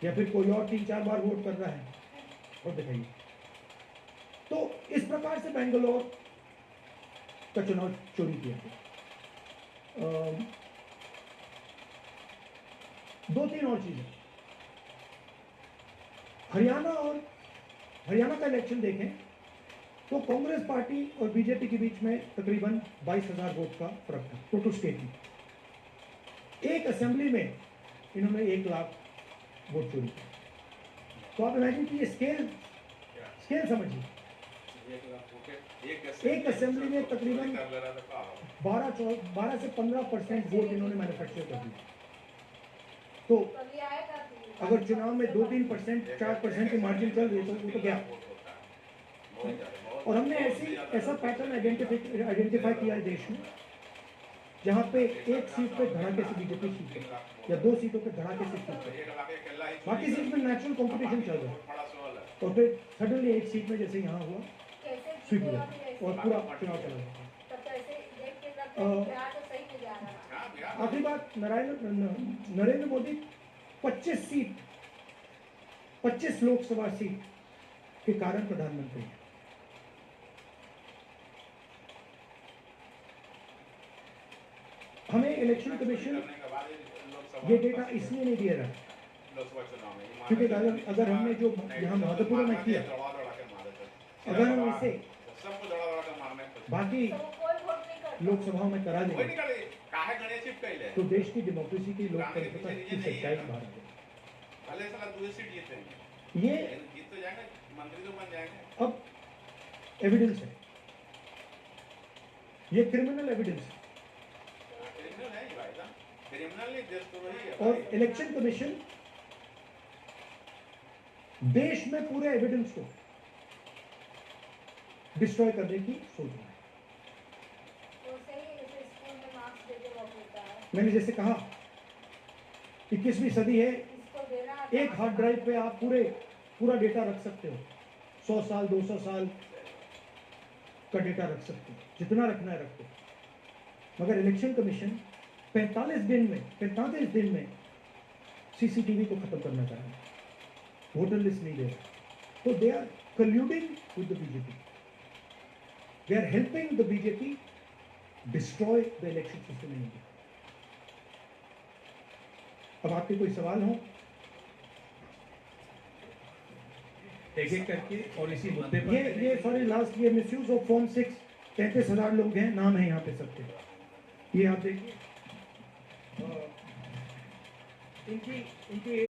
या फिर कोई और 3-4 बार वोट कर रहा है, और दिखाइए। तो इस प्रकार से बेंगलोर का चुनाव चोरी किया गया। 2-3 और चीजें। हरियाणा का इलेक्शन देखें तो कांग्रेस पार्टी और बीजेपी के बीच में तकरीबन 22,000 वोट का फर्क था टोटल स्टेट में। एक असेंबली में इन्होंने 1 लाख वोट चोरी किया। तो आप इमेजिन कीजिए, स्केल समझिए। एक असेंबली में तकरीबन 12 से 15% वोट इन्होंने मैन्युफैक्चर कर दिया। तो अगर चुनाव में 2-3%, 4% के मार्जिन चल रही है तो वो तो गया। और हमने ऐसा पैटर्न आइडेंटिफाई किया है देश में, जहां पे एक सीट पे धड़ाके से बीजेपी जीत है, या 2 सीटों पे धड़ाके से जीत है, बाकी सीट में नेचुरल कंपटीशन चल रहा है, और फिर सडनली एक सीट में जैसे यहाँ हुआ स्वीप हो जाता और पूरा चुनाव चला जाता। आखिरी बात, नरेंद्र मोदी 25 लोकसभा सीट के कारण प्रधानमंत्री हैं। हमें इलेक्शन कमीशन ये डेटा इसलिए नहीं दे रहा क्योंकि अगर हमने जो यहाँ महत्वपूर्ण में किया, अगर हम इसे बाकी लोकसभाओं में करा देंगे तो देश की डेमोक्रेसी की लोकतंत्रता की सच्चाई बाहर आ जाएगी। ये अब एविडेंस है, ये क्रिमिनल एविडेंस है। और इलेक्शन कमीशन देश में पूरे एविडेंस को डिस्ट्रॉय करने की सोच रहा है। मैंने जैसे कहा 21वीं सदी है, एक हार्ड ड्राइव पे आप पूरा डेटा रख सकते हो, 100 साल 200 साल का डेटा रख सकते हो, जितना रखना है रखो। मगर इलेक्शन कमीशन 45 दिन में सीसीटीवी को खत्म करना चाह रहा है, वोटर लिस्ट नहीं दे रहा। तो they are colluding with the BJP, they are helping the BJP destroy the election system in India. अब आपके कोई सवाल हो एक करके, और इसी मुद्दे पर ये सॉरी लास्ट, ये मिसयूज ऑफ फॉर्म 6, 33,000 लोग हैं, नाम है यहाँ पे सबके, ये आप देखिए। इनकी